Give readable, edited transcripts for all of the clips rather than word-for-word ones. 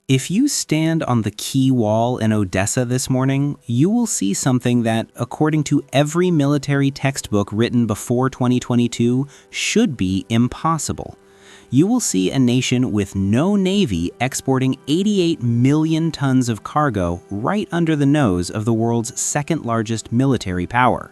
If you stand on the quay wall in Odessa this morning, you will see something that, according to every military textbook written before 2022, should be impossible. You will see a nation with no navy exporting 88 million tons of cargo right under the nose of the world's second largest military power.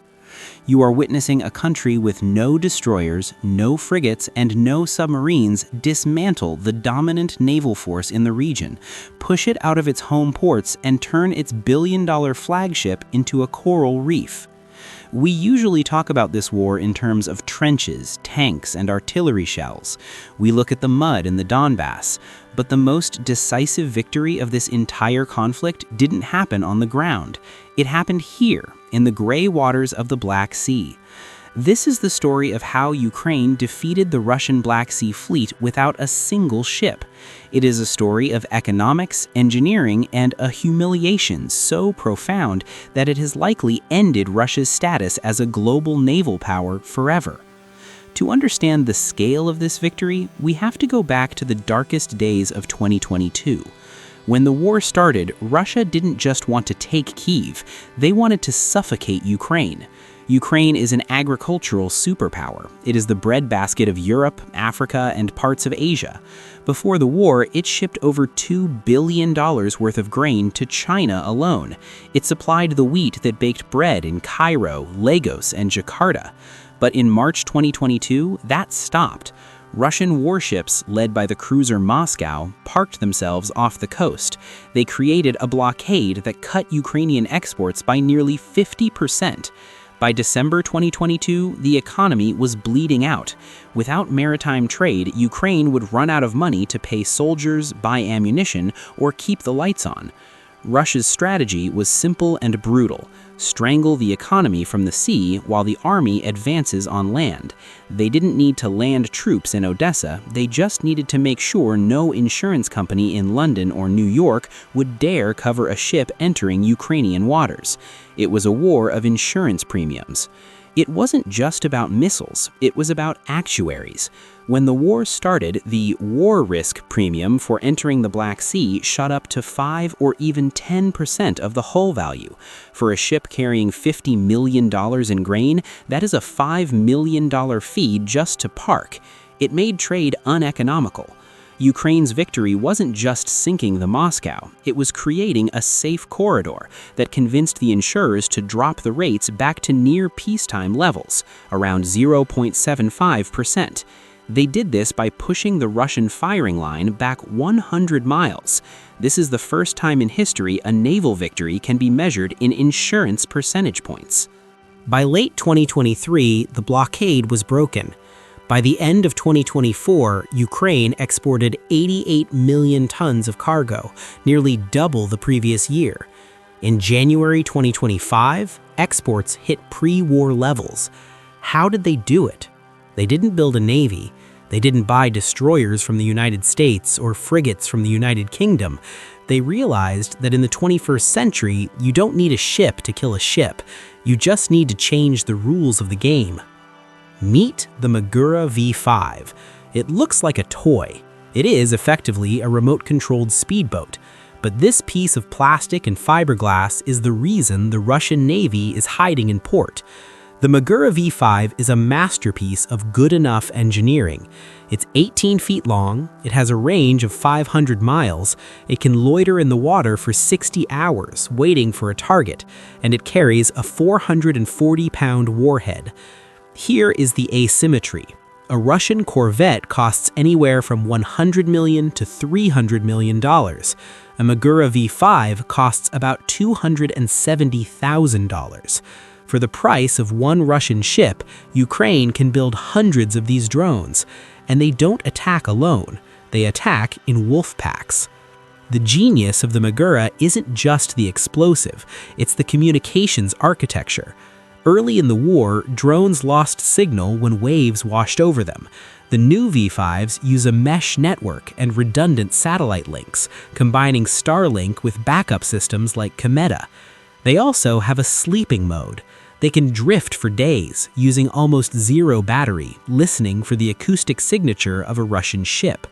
You are witnessing a country with no destroyers, no frigates, and no submarines dismantle the dominant naval force in the region, push it out of its home ports, and turn its billion-dollar flagship into a coral reef. We usually talk about this war in terms of trenches, tanks, and artillery shells. We look at the mud in the Donbass. But the most decisive victory of this entire conflict didn't happen on the ground. It happened here, in the gray waters of the Black Sea. This is the story of how Ukraine defeated the Russian Black Sea fleet without a single ship. It is a story of economics, engineering, and a humiliation so profound that it has likely ended Russia's status as a global naval power forever. To understand the scale of this victory, we have to go back to the darkest days of 2022. When the war started, Russia didn't just want to take Kyiv, they wanted to suffocate Ukraine. Ukraine is an agricultural superpower. It is the breadbasket of Europe, Africa, and parts of Asia. Before the war, it shipped over $2 billion worth of grain to China alone. It supplied the wheat that baked bread in Cairo, Lagos, and Jakarta. But in March 2022, that stopped. Russian warships, led by the cruiser Moscow, parked themselves off the coast. They created a blockade that cut Ukrainian exports by nearly 50%. By December 2022, the economy was bleeding out. Without maritime trade, Ukraine would run out of money to pay soldiers, buy ammunition, or keep the lights on. Russia's strategy was simple and brutal. Strangle the economy from the sea while the army advances on land. They didn't need to land troops in Odessa, they just needed to make sure no insurance company in London or New York would dare cover a ship entering Ukrainian waters. It was a war of insurance premiums. It wasn't just about missiles, it was about actuaries. When the war started, the war risk premium for entering the Black Sea shot up to 5 or even 10% of the hull value. For a ship carrying $50 million in grain, that is a $5 million fee just to park. It made trade uneconomical. Ukraine's victory wasn't just sinking the Moscow, it was creating a safe corridor that convinced the insurers to drop the rates back to near peacetime levels, around 0.75%. They did this by pushing the Russian firing line back 100 miles. This is the first time in history a naval victory can be measured in insurance percentage points. By late 2023, the blockade was broken. By the end of 2024, Ukraine exported 88 million tons of cargo, nearly double the previous year. In January 2025, exports hit pre-war levels. How did they do it? They didn't build a navy. They didn't buy destroyers from the United States or frigates from the United Kingdom. They realized that in the 21st century, you don't need a ship to kill a ship. You just need to change the rules of the game. Meet the Magura V5. It looks like a toy. It is effectively a remote-controlled speedboat. But this piece of plastic and fiberglass is the reason the Russian Navy is hiding in port. The Magura V5 is a masterpiece of good enough engineering. It's 18 feet long, it has a range of 500 miles, it can loiter in the water for 60 hours waiting for a target, and it carries a 440-pound warhead. Here is the asymmetry. A Russian corvette costs anywhere from $100 million to $300 million. A Magura V5 costs about $270,000. For the price of one Russian ship, Ukraine can build hundreds of these drones. And they don't attack alone. They attack in wolf packs. The genius of the Magura isn't just the explosive, it's the communications architecture. Early in the war, drones lost signal when waves washed over them. The new V5s use a mesh network and redundant satellite links, combining Starlink with backup systems like Cometa. They also have a sleeping mode. They can drift for days, using almost zero battery, listening for the acoustic signature of a Russian ship.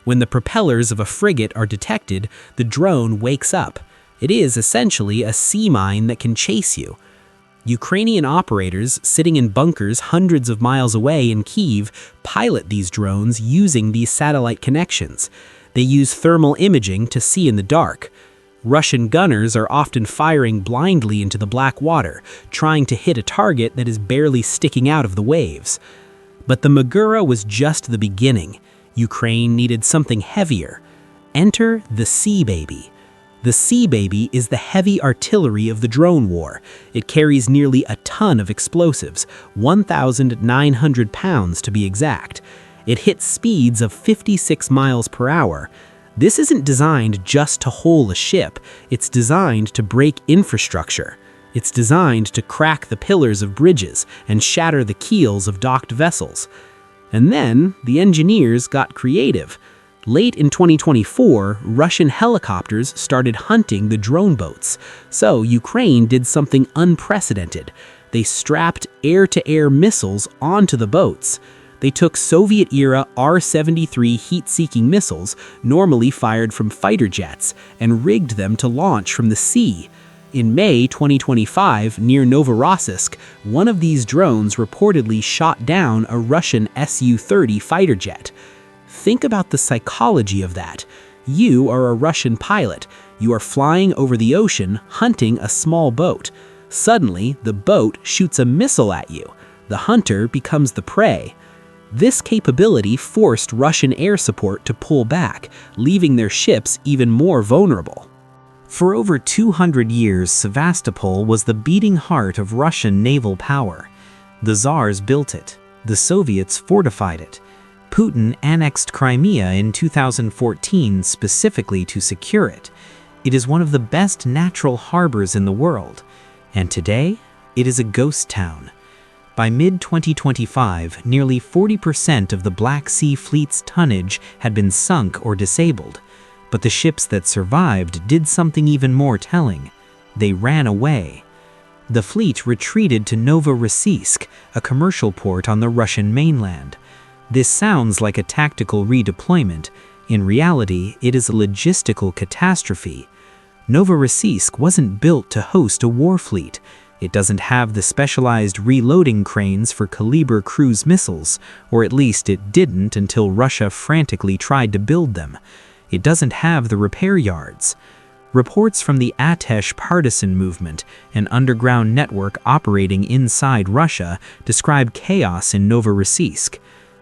When the propellers of a frigate are detected, the drone wakes up. It is essentially a sea mine that can chase you. Ukrainian operators sitting in bunkers hundreds of miles away in Kyiv pilot these drones using these satellite connections. They use thermal imaging to see in the dark. Russian gunners are often firing blindly into the black water, trying to hit a target that is barely sticking out of the waves. But the Magura was just the beginning. Ukraine needed something heavier. Enter the Sea Baby. The Sea Baby is the heavy artillery of the drone war. It carries nearly a ton of explosives, 1,900 pounds to be exact. It hits speeds of 56 miles per hour. This isn't designed just to hole a ship. It's designed to break infrastructure. It's designed to crack the pillars of bridges and shatter the keels of docked vessels. And then the engineers got creative. Late in 2024, Russian helicopters started hunting the drone boats. So Ukraine did something unprecedented. They strapped air-to-air missiles onto the boats. They took Soviet-era R-73 heat-seeking missiles, normally fired from fighter jets, and rigged them to launch from the sea. In May 2025, near Novorossiysk, one of these drones reportedly shot down a Russian Su-30 fighter jet. Think about the psychology of that. You are a Russian pilot. You are flying over the ocean, hunting a small boat. Suddenly, the boat shoots a missile at you. The hunter becomes the prey. This capability forced Russian air support to pull back, leaving their ships even more vulnerable. For over 200 years, Sevastopol was the beating heart of Russian naval power. The Tsars built it. The Soviets fortified it. Putin annexed Crimea in 2014 specifically to secure it. It is one of the best natural harbors in the world. And today, it is a ghost town. By mid-2025, nearly 40% of the Black Sea Fleet's tonnage had been sunk or disabled. But the ships that survived did something even more telling. They ran away. The fleet retreated to Novorossiysk, a commercial port on the Russian mainland. This sounds like a tactical redeployment. In reality, it is a logistical catastrophe. Novorossiysk wasn't built to host a war fleet. It doesn't have the specialized reloading cranes for Kaliber cruise missiles, or at least it didn't until Russia frantically tried to build them. It doesn't have the repair yards. Reports from the Atesh partisan movement, an underground network operating inside Russia, describe chaos in Novorossiysk.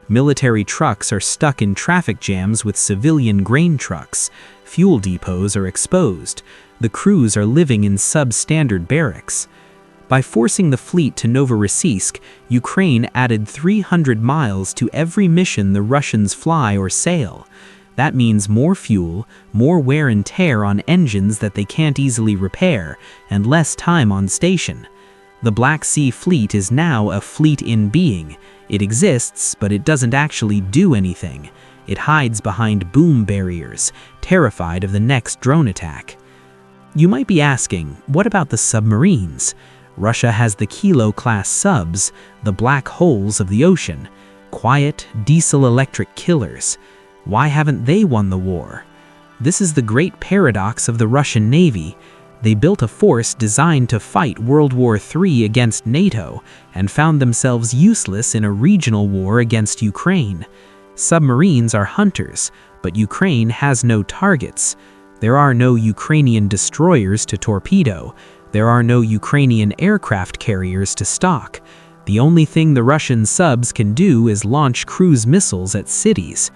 Military trucks are stuck in traffic jams with civilian grain trucks. Fuel depots are exposed. The crews are living in substandard barracks. By forcing the fleet to Novorossiysk, Ukraine added 300 miles to every mission the Russians fly or sail. That means more fuel, more wear and tear on engines that they can't easily repair, and less time on station. The Black Sea Fleet is now a fleet in being. It exists, but it doesn't actually do anything. It hides behind boom barriers, terrified of the next drone attack. You might be asking, what about the submarines? Russia has the Kilo-class subs, the black holes of the ocean, quiet, diesel-electric killers. Why haven't they won the war? This is the great paradox of the Russian Navy. They built a force designed to fight World War III against NATO and found themselves useless in a regional war against Ukraine. Submarines are hunters, but Ukraine has no targets. There are no Ukrainian destroyers to torpedo. There are no Ukrainian aircraft carriers to stock. The only thing the Russian subs can do is launch cruise missiles at cities.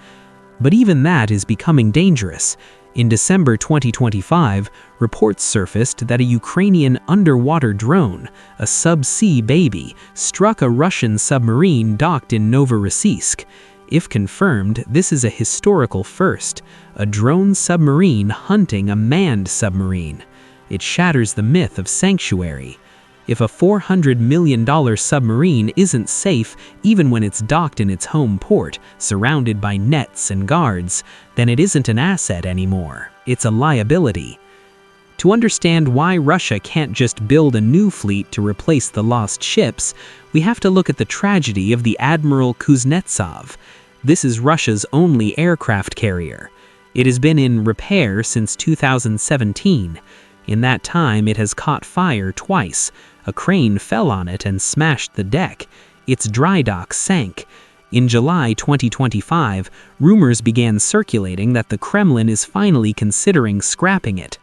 But even that is becoming dangerous. In December 2025, reports surfaced that a Ukrainian underwater drone, a Sea Baby, struck a Russian submarine docked in Novorossiysk. If confirmed, this is a historical first, a drone submarine hunting a manned submarine. It shatters the myth of sanctuary. If a $400 million submarine isn't safe even when it's docked in its home port, surrounded by nets and guards, then it isn't an asset anymore. It's a liability. To understand why Russia can't just build a new fleet to replace the lost ships, we have to look at the tragedy of the Admiral Kuznetsov. This is Russia's only aircraft carrier. It has been in repair since 2017. In that time, it has caught fire twice. A crane fell on it and smashed the deck. Its dry dock sank. In July 2025, rumors began circulating that the Kremlin is finally considering scrapping it.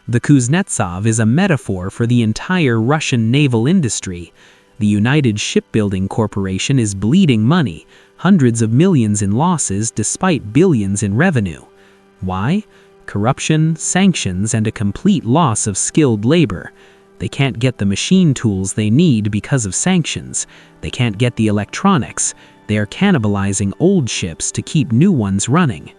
The Kuznetsov is a metaphor for the entire Russian naval industry. The United Shipbuilding Corporation is bleeding money, hundreds of millions in losses despite billions in revenue. Why? Corruption, sanctions, and a complete loss of skilled labor. They can't get the machine tools they need because of sanctions. They can't get the electronics. They are cannibalizing old ships to keep new ones running.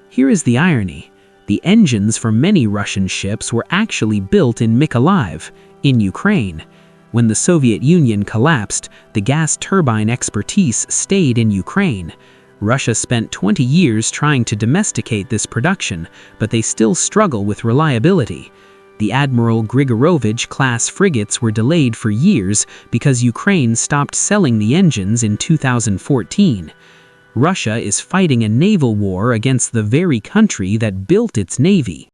Here is the irony. The engines for many Russian ships were actually built in Mykolaiv, in Ukraine. When the Soviet Union collapsed, the gas turbine expertise stayed in Ukraine. Russia spent 20 years trying to domesticate this production, but they still struggle with reliability. The Admiral Grigorovich-class frigates were delayed for years because Ukraine stopped selling the engines in 2014. Russia is fighting a naval war against the very country that built its navy.